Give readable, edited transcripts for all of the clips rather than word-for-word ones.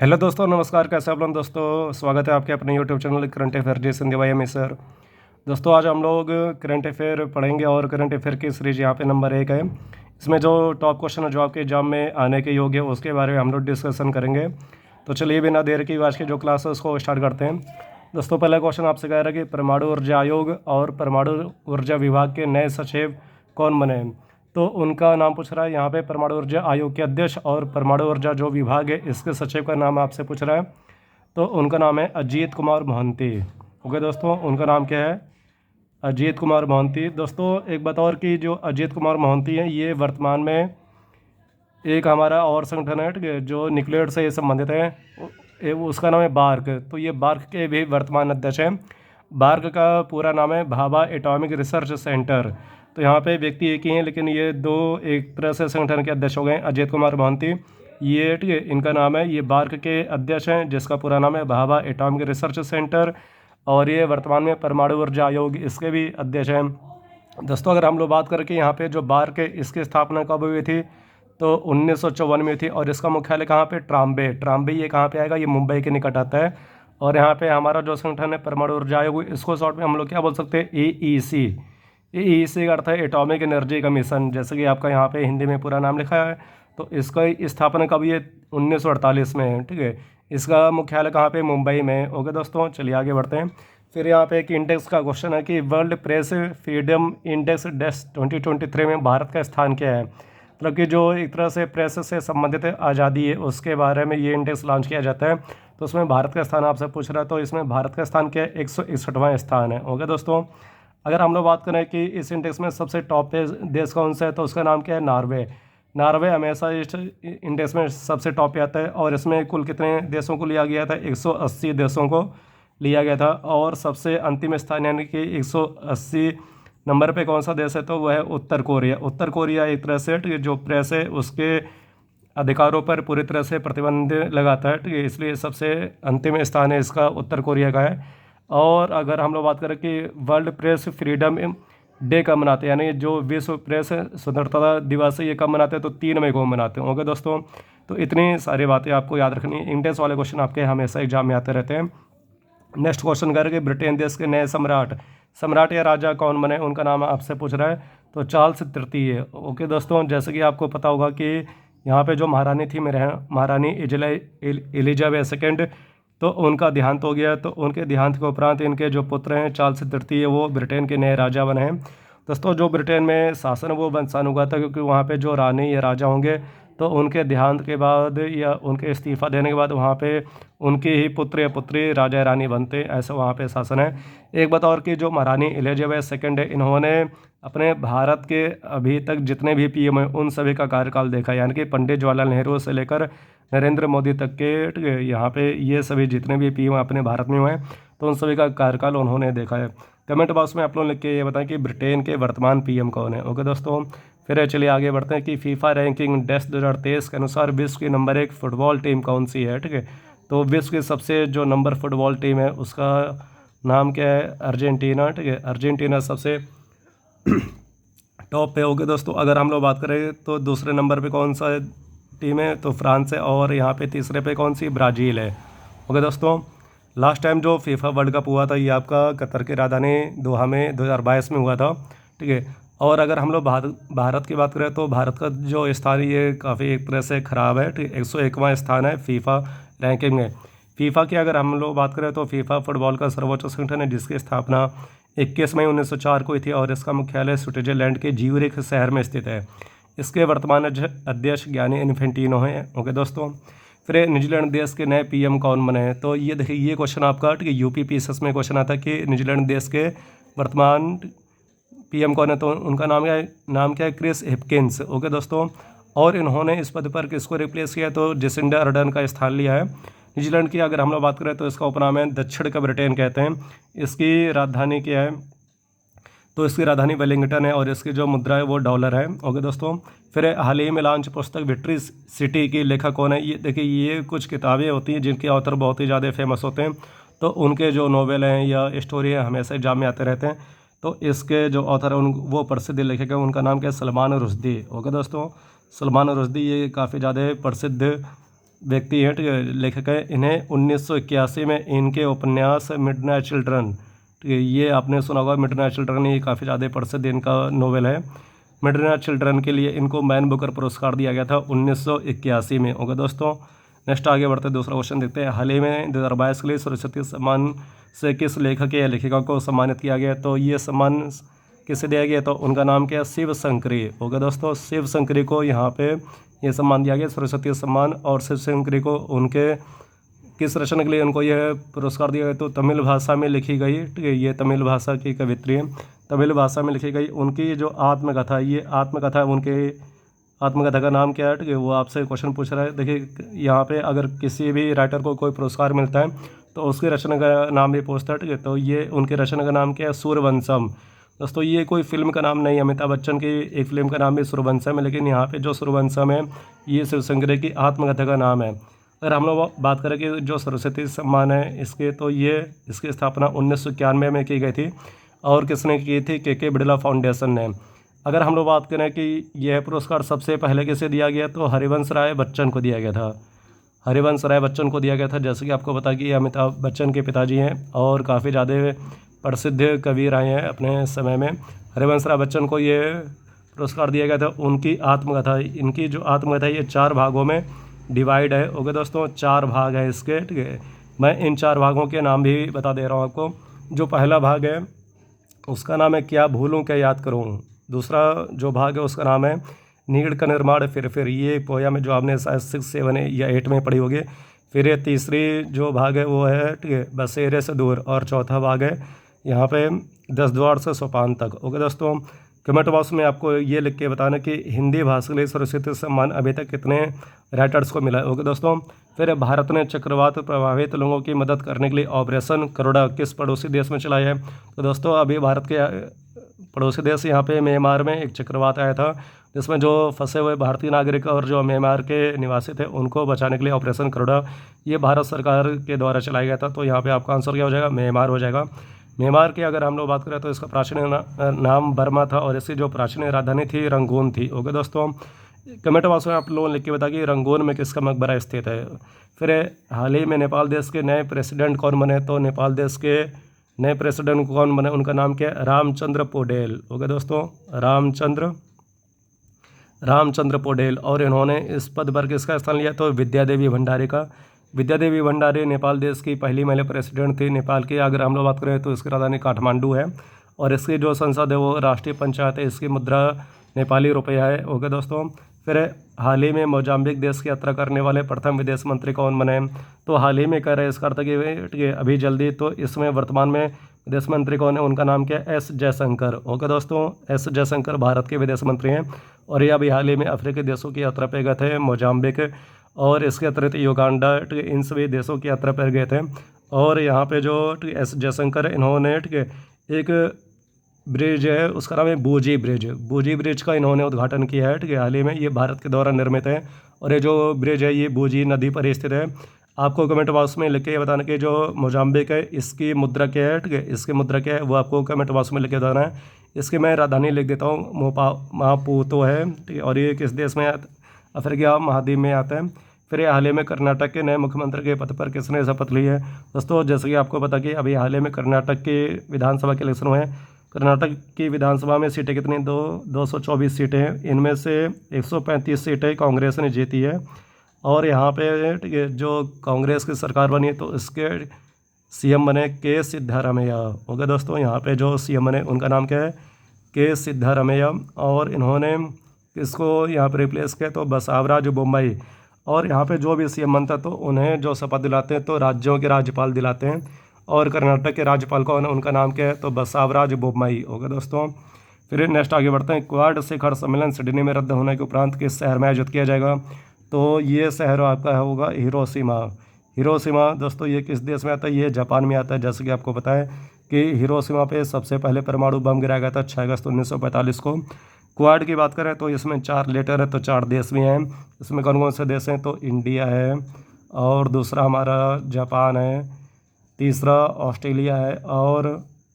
Hello दोस्तों, नमस्कार। कैसे आप लोग दोस्तों? स्वागत है आपके अपने यूट्यूब चैनल करंट अफेयर जे संध्या में सर। दोस्तों आज हम लोग करंट अफेयर पढ़ेंगे और करंट अफेयर की सीरीज यहाँ पे नंबर 1 है। इसमें जो टॉप क्वेश्चन है जो आपके एग्जाम में आने के योग्य है उसके बारे में हम लोग डिस्कशन करेंगे। तो चलिए बिना देर की आज की जो क्लास है उसको स्टार्ट करते हैं। दोस्तों पहला क्वेश्चन आपसे कह रहा है कि परमाणु ऊर्जा आयोग और परमाणु ऊर्जा विभाग के नए सचिव कौन बने हैं? तो उनका नाम पूछ रहा है यहाँ पे। परमाणु ऊर्जा आयोग के अध्यक्ष और परमाणु ऊर्जा जो विभाग है इसके सचिव का नाम आपसे पूछ रहा है। तो उनका नाम है अजीत कुमार मोहंती। ओके दोस्तों, उनका नाम क्या है? अजीत कुमार मोहंती। दोस्तों एक बात और कि जो अजीत कुमार मोहंती हैं ये वर्तमान में एक हमारा और संगठन है, ठीक है, जो न्यूक्लियर से संबंधित है। उसका नाम है बार्क। तो ये बार्क के भी वर्तमान अध्यक्ष हैं। बार्क का पूरा नाम है भाभा एटॉमिक रिसर्च सेंटर। तो यहाँ पे व्यक्ति एक ही हैं लेकिन ये दो एक तरह से संगठन के अध्यक्ष हो गए। अजीत कुमार मोहंती ये, ठीक है, इनका नाम है। ये बार्क के अध्यक्ष हैं जिसका पूरा नाम है भाभा एटॉमिक रिसर्च सेंटर, और ये वर्तमान में परमाणु ऊर्जा आयोग इसके भी अध्यक्ष हैं। दोस्तों अगर हम लोग बात करें कि यहाँ पे जो बार्क है इसकी स्थापना कब हुई थी, तो 1954 में थी। और इसका मुख्यालय कहाँ पे? ट्राम्बे ये कहाँ पे आएगा? ये मुंबई के निकट आता है। और यहाँ पे हमारा जो संगठन है परमाणु ऊर्जा आयोग, इसको शॉर्ट में हम लोग क्या बोल सकते हैं? AEC। AEC का अर्थ है एटॉमिक एनर्जी कमीशन, जैसे कि आपका यहाँ पे हिंदी में पूरा नाम लिखा है। तो इसका स्थापना कब? ये 1948 में है, ठीक है। इसका मुख्यालय कहाँ पे? मुंबई में। ओके दोस्तों, चलिए आगे बढ़ते हैं। फिर यहाँ पे एक इंडेक्स का क्वेश्चन है कि world press freedom index desk 2023 में भारत का स्थान क्या है? मतलब कि जो एक तरह से प्रेस से संबंधित आज़ादी है उसके बारे में ये इंडेक्स लॉन्च किया जाता है। तो उसमें भारत का स्थान आपसे पूछ रहा है। तो इसमें भारत का स्थान क्या है? 161वां स्थान है। ओके दोस्तों, अगर हम लोग बात करें कि इस इंडेक्स में सबसे टॉप पे देश कौन सा है, तो उसका नाम क्या है? नॉर्वे। नॉर्वे हमेशा इस इंडेक्स में सबसे टॉप पे आता है। और इसमें कुल कितने देशों को लिया गया था? 180 देशों को लिया गया था। और सबसे अंतिम स्थान यानी कि 180 नंबर पे कौन सा देश है, तो वह है उत्तर कोरिया। उत्तर कोरिया एक तरह से जो प्रेस है उसके अधिकारों पर पूरी तरह से प्रतिबंध लगाता है, ठीक है, इसलिए सबसे अंतिम स्थान है इसका उत्तर कोरिया का है। और अगर हम लोग बात करें कि वर्ल्ड प्रेस फ्रीडम डे कब मनाते हैं, यानी जो विश्व प्रेस स्वतंत्रता दिवस है ये कब मनाते हैं, तो 3 मई को मनाते हैं। ओके दोस्तों, तो इतनी सारी बातें आपको याद रखनी है। इंडेक्स वाले क्वेश्चन आपके हमेशा एग्जाम में आते रहते हैं। नेक्स्ट क्वेश्चन करके ब्रिटेन देश के नए सम्राट या राजा कौन बने, उनका नाम आपसे पूछ रहा है। तो चार्ल्स तृतीय। ओके दोस्तों, जैसे कि आपको पता होगा कि यहाँ पे जो महारानी थी मेरे यहाँ, महारानी एलिजाबेथ सेकेंड, तो उनका देहांत हो गया। तो उनके देहांत के उपरांत इनके जो पुत्र हैं चार्ल्स तृतीय वो ब्रिटेन के नए राजा बने हैं। दोस्तों जो ब्रिटेन में शासन वो वंशानुगत है, क्योंकि वहाँ पे जो रानी या राजा होंगे तो उनके देहांत के बाद या उनके इस्तीफा देने के बाद वहाँ पे उनके ही पुत्र या पुत्री राजा या रानी बनते हैं, ऐसा वहाँ पे शासन है। एक बात और कि जो महारानी एलिजाबेथ सेकेंड है, इन्होंने अपने भारत के अभी तक जितने भी पीएम हैं उन सभी का कार्यकाल देखा, यानी कि पंडित जवाहरलाल नेहरू से लेकर नरेंद्र मोदी तक के यहाँ पे ये सभी जितने भी पीएम अपने भारत में हुए हैं तो उन सभी का कार्यकाल उन्होंने देखा है। कमेंट बॉक्स में आप लोग लिख के ये बताएं कि ब्रिटेन के वर्तमान पीएम कौन है। ओके दोस्तों, फिर चलिए आगे बढ़ते हैं कि फीफा रैंकिंग डेस्क 2023 के अनुसार विश्व की नंबर 1 फुटबॉल टीम कौन सी है, ठीक है। तो विश्व की सबसे जो नंबर फुटबॉल टीम है उसका नाम क्या है? अर्जेंटीना, ठीक है। अर्जेंटीना सबसे टॉप पे। होगी दोस्तों, अगर हम लोग बात करें तो दूसरे नंबर पे कौन सा टीम है, तो फ्रांस है। और यहाँ पे तीसरे पे कौन सी? ब्राज़ील है। ओके दोस्तों, लास्ट टाइम जो फीफा वर्ल्ड कप हुआ था ये आपका कतर की राजधानी दोहा में 2022 में हुआ था, ठीक है। और अगर हम लोग भारत की बात करें तो भारत का जो स्थान ये काफ़ी एक तरह से ख़राब है, ठीक है। 101वां स्थान है फीफा रैंकिंग में। फीफा की अगर हम लोग बात करें तो फीफा फुटबॉल का सर्वोच्च संगठन है जिसकी स्थापना 21 मई 1904 को हुई थी और इसका मुख्यालय स्विट्जरलैंड के ज्यूरिख शहर में स्थित है। इसके वर्तमान अध्यक्ष गियानी इन्फेंटिनो हैं। ओके दोस्तों, फिर न्यूजीलैंड देश के नए पीएम कौन बने हैं, तो ये देखिए ये क्वेश्चन आपका, ठीक है, यूपी पीएसएस में क्वेश्चन आता है कि न्यूजीलैंड देश के वर्तमान पीएम कौन है, तो उनका नाम क्या है? Chris Hipkins. ओके दोस्तों, और इन्होंने इस पद पर किसको रिप्लेस किया, तो जेसिंडा अर्डर्न का स्थान लिया है। न्यूजीलैंड की अगर हम लोग बात करें तो इसका उपनाम है दक्षिण का ब्रिटेन कहते हैं। इसकी राजधानी क्या है, तो इसकी राजधानी वेलिंगटन है और इसकी जो मुद्रा है वो डॉलर है। ओके दोस्तों, फिर हाल ही में लॉन्च पुस्तक विक्ट्री सिटी की लेखक कौन है? ये देखिए ये कुछ किताबें होती हैं जिनके ऑथर बहुत ही ज़्यादा फेमस होते हैं, तो उनके जो नॉवेल हैं या स्टोरी हैं हमेशा एग्जाम में आते रहते हैं। तो इसके जो ऑथर हैं वो प्रसिद्ध लेखक हैं, उनका नाम क्या है? सलमान रुश्दी। ओके दोस्तों, सलमान रुश्दी ये काफ़ी ज़्यादा प्रसिद्ध व्यक्ति हैं, ठीक है, लेखक है। इन्हें 1981 में इनके उपन्यास मिडनाइट चिल्ड्रन, ठीक है, ये आपने सुना होगा मिडनाइट चिल्ड्रन, ये काफ़ी ज़्यादा प्रसिद्ध इनका नोवेल है। मिडनाइट चिल्ड्रन के लिए इनको मैन बुकर पुरस्कार दिया गया था 1981 में। ओके दोस्तों, नेक्स्ट आगे बढ़ते दूसरा क्वेश्चन देखते हैं। हाल ही में 2022 के लिए सरस्वती सम्मान से किस लेखक या लेखिका को सम्मानित किया गया? तो ये सम्मान किसे दिया गया? तो उनका नाम क्या है? शिव शंकरी। ओके दोस्तों, शिव शंकरी को यहाँ पे ये सम्मान दिया गया, सरस्वती सम्मान। और शिव शंकरी को उनके किस रचना के लिए उनको यह पुरस्कार दिया गया? तो तमिल भाषा में लिखी गई, ठीक है, ये तमिल भाषा की कवित्री है, तमिल भाषा में लिखी गई उनकी जो आत्मकथा, ये आत्मकथा उनके आत्मकथा का नाम क्या है? ठीक है, वो आपसे क्वेश्चन पूछ रहा है। देखिए यहाँ पे अगर किसी भी राइटर को कोई पुरस्कार मिलता है तो उसकी रचना का नाम भी पूछता है, ठीक है, तो ये उनकी रचना का नाम क्या है? सूर्यवंशम। दोस्तों ये कोई फिल्म का नाम नहीं है, अमिताभ बच्चन की एक फिल्म का नाम भी सूर्यवंशम है, लेकिन यहाँ पे जो सूर्यवंशम है ये शिव शंकरी की आत्मकथा का नाम है। अगर हम लोग बात करें कि जो सरस्वती सम्मान है इसके, तो ये इसकी स्थापना 1991 में की गई थी और किसने की थी? के बिड़ला फाउंडेशन ने। अगर हम लोग बात करें कि यह पुरस्कार सबसे पहले किसे दिया गया, तो हरिवंश राय बच्चन को दिया गया था। हरिवंश राय बच्चन को दिया गया था। जैसे कि आपको पता कि ये अमिताभ बच्चन के पिताजी हैं और काफ़ी ज़्यादा प्रसिद्ध कवि रहे हैं अपने समय में। हरिवंश राय बच्चन को ये पुरस्कार दिया गया था। उनकी आत्मकथा, इनकी जो आत्मकथा ये 4 भागों में डिवाइड है। ओके दोस्तों, 4 भाग है इसके, ठीक है। मैं इन 4 भागों के नाम भी बता दे रहा हूँ आपको। जो पहला भाग है उसका नाम है क्या भूलूं क्या याद करूँ। दूसरा जो भाग है उसका नाम है नीड़ का निर्माण फिर ये पोयम है जो आपने शायद 6, 7 या 8 में पढ़ी होगी। फिर ये तीसरी जो भाग है वो है, ठीक है, बसेरे से दूर। और चौथा भाग है यहाँ पे 10 द्वार से सोपान तक। ओके दोस्तों, कमेंट बॉक्स में आपको ये लिख के बताना कि हिंदी भाषा के लिए सरस्वती सम्मान अभी तक कितने राइटर्स को मिला है। ओके दोस्तों, फिर भारत ने चक्रवात प्रभावित लोगों की मदद करने के लिए ऑपरेशन करुणा किस पड़ोसी देश में चलाई है? तो दोस्तों अभी भारत के पड़ोसी देश यहाँ पे म्यांमार में एक चक्रवात आया था जिसमें जो फंसे हुए भारतीय नागरिक और जो म्यांमार के निवासी थे उनको बचाने के लिए ऑपरेशन करुणा ये भारत सरकार के द्वारा चलाया गया था। तो यहाँ पे आपका आंसर क्या हो जाएगा? म्यांमार हो जाएगा। म्यांमार की अगर हम लोग बात करें तो इसका प्राचीन नाम बर्मा था और इसकी जो प्राचीन राजधानी थी रंगून थी। ओके दोस्तों, कमेंट बॉक्स में आप लोग लिख के बता कि रंगून में किसका मकबरा स्थित है। फिर हाल ही में नेपाल देश के नए प्रेसिडेंट कौन बने? तो नेपाल देश के नए प्रेसिडेंट कौन बने? उनका नाम क्या है? रामचंद्र पौडेल। ओके दोस्तों, रामचंद्र पौडेल। और इन्होंने इस पद पर किसका स्थान लिया? तो विद्यादेवी भंडारी का। विद्यादेवी भंडारी नेपाल देश की पहली महिला प्रेसिडेंट थी नेपाल की। अगर हम लोग बात करें तो इसकी राजधानी काठमांडू है और इसकी जो संसद है वो राष्ट्रीय पंचायत है। इसकी मुद्रा नेपाली रुपया है। ओके दोस्तों, फिर हाल ही में मोजाम्बिक देश की यात्रा करने वाले प्रथम विदेश मंत्री कौन बने? तो हाल ही में कह रहे हैं इसका अर्थ कि अभी जल्दी। तो इसमें वर्तमान में विदेश मंत्री कौन है? उनका नाम क्या है? एस जयशंकर। ओके दोस्तों, एस जयशंकर भारत के विदेश मंत्री हैं और ये अभी हाल ही में अफ्रीकी देशों की यात्रा पर गए थे, मोजाम्बिक और इसके अतिरिक्त युगांडा, इन सभी देशों की यात्रा पर गए थे। और यहाँ पे जो एस जयशंकर इन्होंने, ठीक है, एक ब्रिज है उसका नाम है बूजी ब्रिज। बूजी ब्रिज का इन्होंने उद्घाटन किया है, ठीक है, हाल ही में। ये भारत के द्वारा निर्मित है और ये जो ब्रिज है ये बूजी नदी पर स्थित है। आपको कमेंट बॉक्स में लिख के बताना कि जो मोजाम्बिक है इसकी मुद्रा क्या है, ठीक है, इसकी मुद्रा क्या है वो आपको कमेंट बॉक्स में लिख के बताना है। इसकी मैं राजधानी लिख देता हूँ, मापुतो है, ठीक है, और ये किस देश में अफ्रीका महाद्वीप में आता है। फिर हाल ही में कर्नाटक के नए मुख्यमंत्री के पद पर किसने शपथ ली है? दोस्तों जैसे कि आपको पता कि अभी हाल ही में कर्नाटक के विधानसभा के इलेक्शन हुए हैं। कर्नाटक की विधानसभा में सीटें कितनी? 224 सीटें हैं। इनमें से 135 सीटें कांग्रेस ने जीती है और यहाँ पे, ठीक है, जो कांग्रेस की सरकार बनी तो इसके सीएम बने के सिद्धारमैया। ओके दोस्तों, यहाँ पे जो सीएम बने उनका नाम क्या है? के सिद्धारमैया। और इन्होंने किसको यहाँ पर रिप्लेस किया? तो बसवराज बोम्मई। और यहाँ पे जो भी सीएम बनता तो उन्हें जो शपथ दिलाते हैं तो राज्यों के राज्यपाल दिलाते हैं और कर्नाटक के राज्यपाल कौन है? उनका नाम क्या है? तो बसवराज बोम्मई। ओके दोस्तों, फिर नेक्स्ट आगे बढ़ते हैं। क्वाड शिखर सम्मेलन सिडनी में रद्द होने के उपरांत किस शहर में आयोजित किया जाएगा? तो ये शहर आपका होगा हिरोशिमा। हिरोशिमा दोस्तों ये किस देश में आता है? ये जापान में आता है। जैसे कि आपको पता है कि हिरोशिमा पे सबसे पहले परमाणु बम गिराया गया था 6 अगस्त 1945 को। क्वाड की बात करें तो इसमें 4 लेटर है तो 4 देश भी हैं। इसमें कौन कौन से देश हैं? तो इंडिया है और दूसरा हमारा जापान है, तीसरा ऑस्ट्रेलिया है और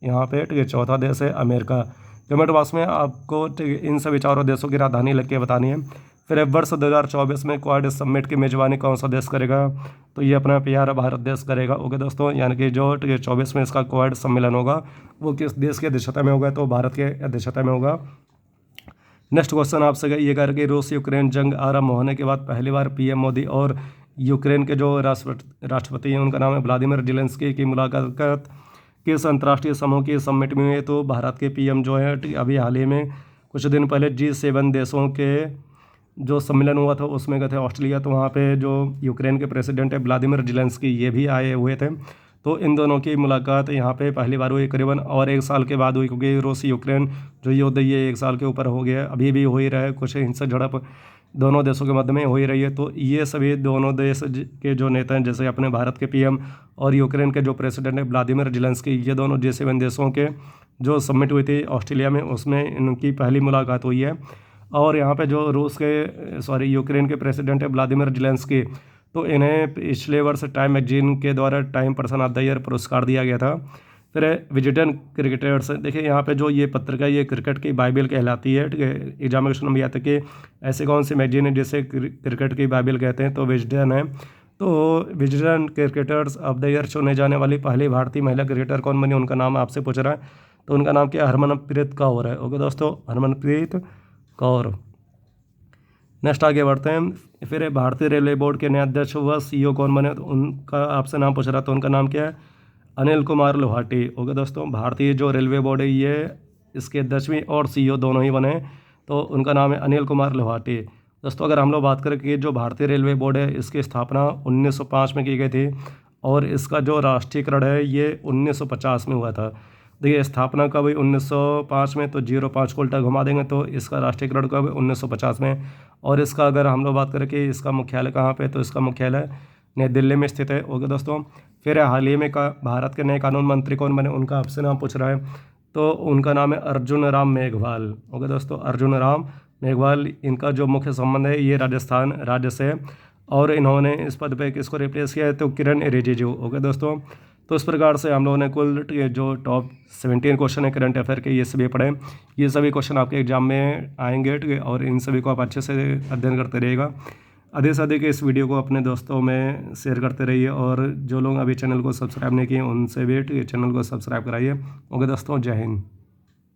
यहाँ पे, ठीक है, चौथा देश है अमेरिका। कमेंट बॉक्स में आपको इन सभी चारों देशों की राजधानी लिख के बतानी है। फिर वर्ष 2024 में क्वाड समिट की मेजबानी कौन सा देश करेगा, तो ये अपना प्यारा भारत देश करेगा। ओके दोस्तों, यानी कि जो 24 में इसका क्वाड सम्मेलन होगा वो किस देश की अध्यक्षता में होगा, तो भारत के अध्यक्षता में होगा। नेक्स्ट क्वेश्चन आपसे ये कर कि रूस यूक्रेन जंग आरंभ होने के बाद पहली बार पीएम मोदी और यूक्रेन के जो राष्ट्रपति हैं उनका नाम है व्लादिमीर जेलेंस्की की मुलाकात किस अंतर्राष्ट्रीय समूह की समिट में हुई, तो भारत के पीएम जो है अभी हाल ही में कुछ दिन पहले G7 देशों के जो सम्मेलन हुआ था उसमें गए थे ऑस्ट्रेलिया, तो वहाँ पे जो यूक्रेन के प्रेसिडेंट है व्लादिमीर जेलेंस्की ये भी आए हुए थे। तो इन दोनों की मुलाकात यहाँ पे पहली बार हुई करीबन और 1 साल के बाद हुई, क्योंकि रूस यूक्रेन जो युद्ध ये 1 साल के ऊपर हो गया, अभी भी हो ही रहा है, कुछ हिंसक झड़प दोनों देशों के मध्य में हो ही रही है। तो ये सभी दोनों देश के जो नेता हैं, जैसे अपने भारत के पीएम और यूक्रेन के जो प्रेसिडेंट है व्लादिमीर जेलेंस्की, ये दोनों G7 देशों के जो समिट हुई थी ऑस्ट्रेलिया में उसमें इनकी पहली मुलाकात हुई है। और यहाँ पे जो यूक्रेन के प्रेसिडेंट है व्लादिमीर जेलेंस्की, तो इन्हें पिछले वर्ष टाइम मैगजीन के द्वारा time person of the year पुरस्कार दिया गया था। फिर विजिटन क्रिकेटर्स, देखिए यहाँ पे जो ये पत्रिका ये क्रिकेट की बाइबल कहलाती है, ठीक है। एग्जाम में क्वेश्चन भी आता है कि ऐसे कौन सी मैगजीन है जिसे क्रिकेट की बाइबल कहते हैं, तो विजडन है। तो Wisden cricketers of the year चुने जाने वाली पहली भारतीय महिला क्रिकेटर कौन बनी, उनका नाम आपसे पूछ रहा है, तो उनका नाम क्या, हरमनप्रीत कौर है। ओके दोस्तों, हरमनप्रीत कौर। नेक्स्ट आगे बढ़ते हैं। फिर भारतीय रेलवे बोर्ड के नए अध्यक्ष व CEO कौन बने, तो उनका आपसे नाम पूछ रहा, तो उनका नाम क्या है, अनिल कुमार लोहाटी। ओके दोस्तों, भारतीय जो रेलवे बोर्ड है ये इसके अध्यक्ष भी और CEO दोनों ही बने, तो उनका नाम है अनिल कुमार लोहाटी। दोस्तों अगर हम लोग बात करें कि जो भारतीय रेलवे बोर्ड है इसकी स्थापना 1905 में की गई थी और इसका जो राष्ट्रीयकरण है ये 1950 में हुआ था। देखिए स्थापना कब हुई 1905 में, तो 05 को उल्टा घुमा देंगे तो इसका राष्ट्रीयकरण कब है 1950 में। और इसका अगर हम लोग बात करें कि इसका मुख्यालय कहाँ पे, तो इसका मुख्यालय नई दिल्ली में स्थित है। ओके दोस्तों, फिर हाल ही में भारत के नए कानून मंत्री कौन बने, उनका आपसे नाम पूछ रहा है, तो उनका नाम है अर्जुन राम मेघवाल। ओके दोस्तों, अर्जुन राम मेघवाल, इनका जो मुख्य संबंध है ये राजस्थान राज्य से है और इन्होंने इस पद पे किसको रिप्लेस किया है, तो किरण रिजिजू। ओके दोस्तों, तो इस प्रकार से हम लोगों ने कुल जो टॉप 17 क्वेश्चन है करंट अफेयर के ये सभी पढ़े। ये सभी क्वेश्चन आपके एग्जाम में आएंगे, ठीक है, और इन सभी को आप अच्छे से अध्ययन करते रहिएगा। अधिक से अधिक इस वीडियो को अपने दोस्तों में शेयर करते रहिए और जो लोग अभी चैनल को सब्सक्राइब नहीं किए उनसे भी चैनल को सब्सक्राइब कराइए। ओके दोस्तों, जय हिंद।